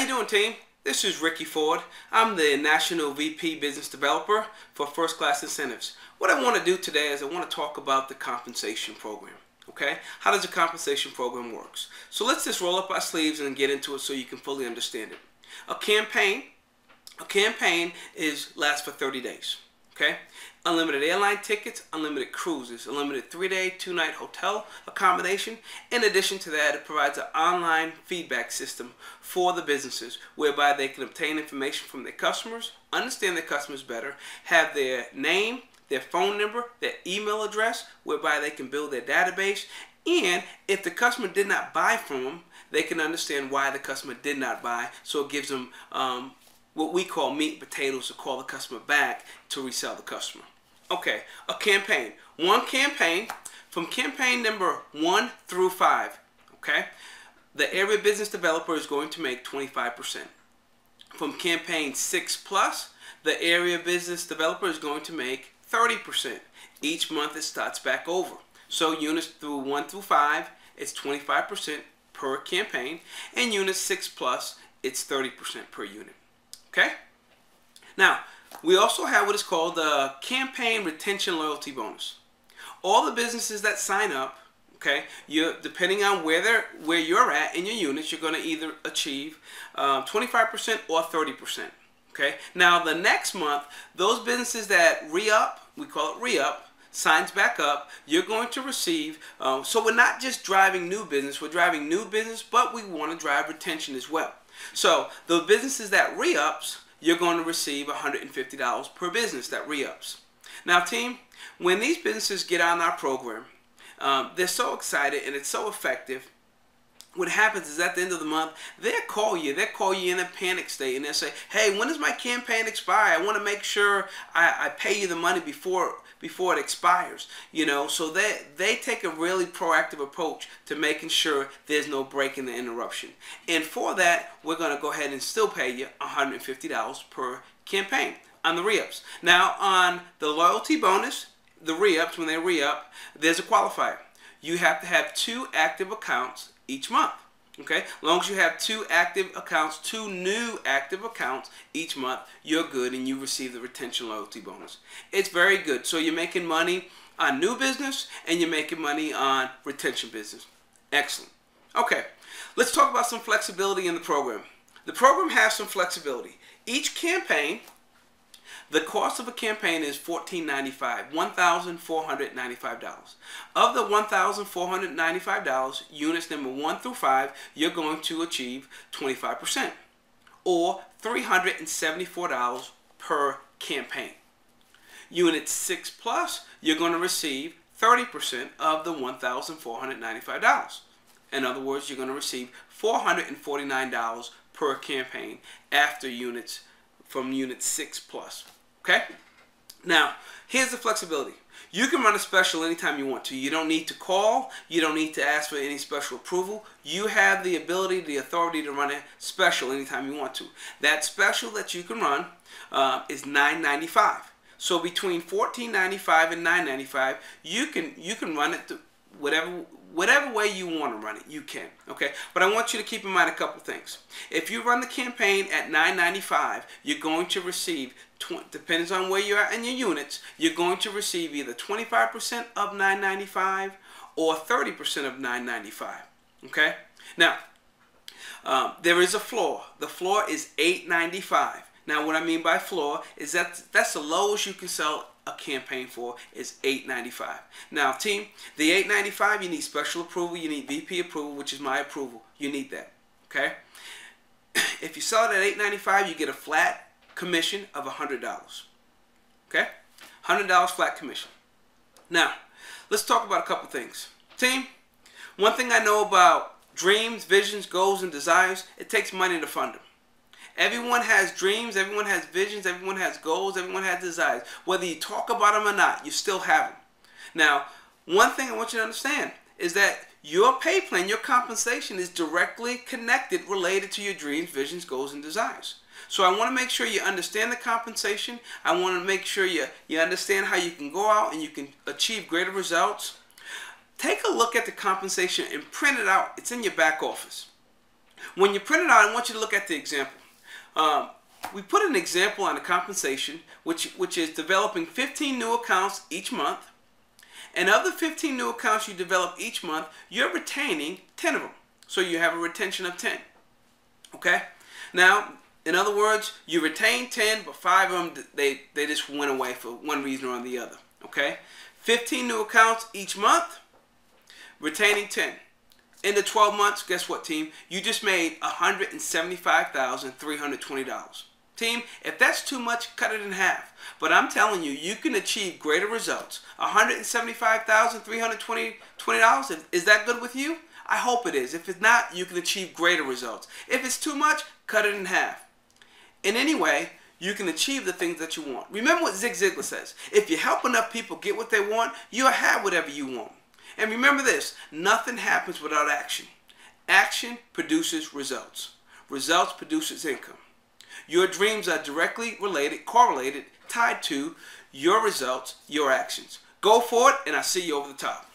you doing, team? This is Ricky Ford. I'm the National VP Business Developer for First Class Incentives. What I want to do today is I want to talk about the compensation program. Okay? How does the compensation program works? So let's just roll up our sleeves and get into it so you can fully understand it. A campaign lasts for 30 days. Okay? Unlimited airline tickets, unlimited cruises, unlimited 3-day, 2-night hotel accommodation. In addition to that, it provides an online feedback system for the businesses whereby they can obtain information from their customers, understand their customers better, have their name, their phone number, their email address, whereby they can build their database. And if the customer did not buy from them, they can understand why the customer did not buy. So it gives them what we call meat and potatoes to call the customer back to resell the customer. Okay, a campaign. One campaign, from campaign number 1 through 5, okay, the area business developer is going to make 25%. From campaign 6 plus, the area business developer is going to make 30%. Each month it starts back over. So units through 1 through 5, it's 25% per campaign, and units 6 plus, it's 30% per unit. Okay? Now, we also have what is called the Campaign Retention Loyalty Bonus. All the businesses that sign up, okay, depending on where you're at in your units, you're going to either achieve 25% or 30%. Okay? Now, the next month, those businesses that re-up, we call it re-up, signs back up, you're going to receive, so we're not just driving new business, we're driving new business, but we want to drive retention as well. So the businesses that re-ups, you're going to receive $150 per business that re-ups. Now, team, when these businesses get on our program, they're so excited and it's so effective. What happens is at the end of the month, they'll call you in a panic state, and they'll say, hey, when does my campaign expire? I want to make sure I pay you the money before it expires. You know, so they take a really proactive approach to making sure there's no break in the interruption. And for that, we're going to go ahead and still pay you $150 per campaign on the re-ups. Now, on the loyalty bonus, the re-ups, when they re-up, there's a qualifier. You have to have 2 active accounts each month. Okay? As long as you have 2 active accounts, 2 new active accounts each month, you're good and you receive the retention loyalty bonus. It's very good. So you're making money on new business and you're making money on retention business. Excellent. Okay, let's talk about some flexibility in the program. The program has some flexibility. Each campaign, the cost of a campaign is $1,495, $1,495. Of the $1,495, units number 1 through 5, you're going to achieve 25%, or $374 per campaign. Unit 6 plus, you're going to receive 30% of the $1,495. In other words, you're going to receive $449 per campaign after units from unit 6 plus. Okay? Now, here's the flexibility. You can run a special anytime you want to. You don't need to call. You don't need to ask for any special approval. You have the ability, the authority to run a special anytime you want to. That special that you can run is $9.95. So between $14.95 and $9.95, you can run it to whatever way you want to run it, you can. Okay? But I want you to keep in mind a couple things. If you run the campaign at $9.95, you're going to receive, depends on where you're at in your units, you're going to receive either 25% of $9.95 or 30% of $9.95. Okay? Now, there is a floor. The floor is $8.95. Now, what I mean by floor is that's the lowest you can sell a campaign for is $8.95. Now, team, the $8.95, you need special approval, you need VP approval, which is my approval. You need that. Okay? If you sell it at $8.95, you get a flat commission of $100. Okay? $100 flat commission. Now, let's talk about a couple things. Team, one thing I know about dreams, visions, goals, and desires, it takes money to fund them. Everyone has dreams, everyone has visions, everyone has goals, everyone has desires. Whether you talk about them or not, you still have them. Now, one thing I want you to understand is that your pay plan, your compensation is directly connected, related to your dreams, visions, goals, and desires. So I want to make sure you understand the compensation. I want to make sure you understand how you can go out and you can achieve greater results. Take a look at the compensation and print it out. It's in your back office. When you print it out, I want you to look at the example. We put an example on the compensation, which is developing 15 new accounts each month. And of the 15 new accounts you develop each month, you're retaining 10 of them. So you have a retention of 10. Okay? Now, in other words, you retain 10, but 5 of them, they just went away for one reason or the other. Okay? 15 new accounts each month, retaining 10. In the 12 months, guess what, team? You just made $175,320. Team, if that's too much, cut it in half. But I'm telling you, you can achieve greater results. $175,320. Is that good with you? I hope it is. If it's not, you can achieve greater results. If it's too much, cut it in half. In any way, you can achieve the things that you want. Remember what Zig Ziglar says. If you help enough people get what they want, you'll have whatever you want. And remember this, nothing happens without action. Action produces results. Results produces income. Your dreams are directly related, correlated, tied to your results, your actions. Go for it, and I'll see you over the top.